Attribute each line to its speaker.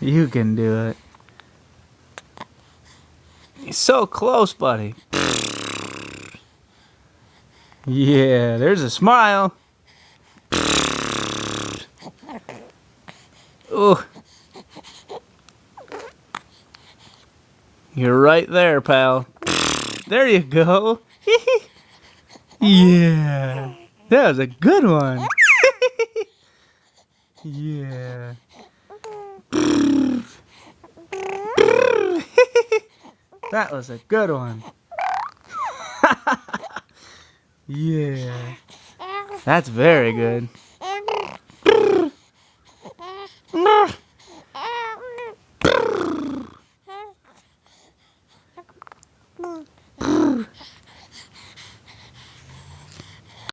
Speaker 1: You can do it. You're so close, buddy. Yeah, there's a smile. Ooh. You're right there, pal. There you go. Yeah. That was a good one. Yeah. That was a good one. Yeah. That's very good.